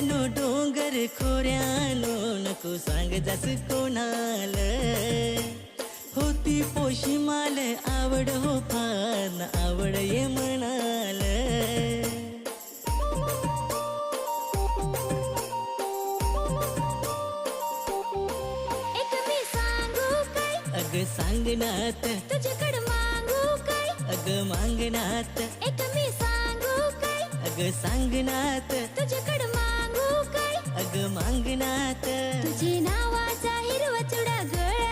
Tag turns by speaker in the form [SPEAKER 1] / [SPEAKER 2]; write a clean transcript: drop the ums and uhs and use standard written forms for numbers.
[SPEAKER 1] खोऱ्यानो डोंगर खोऱ्यानो नको सांग जास कोणाल होती पोशी माल आवड हो फार आवड ये म्हणाल
[SPEAKER 2] एक मी सांगू काय
[SPEAKER 1] अग सांगनात
[SPEAKER 2] तुझ्याकडं मागू काय
[SPEAKER 1] अग मागनात
[SPEAKER 2] एक मी सांगू काय
[SPEAKER 1] अग सांगनात
[SPEAKER 2] तुझ्याकडं मागू काय
[SPEAKER 1] अग मागनात
[SPEAKER 2] तुझे नावाचा हिरवा चुडा गळा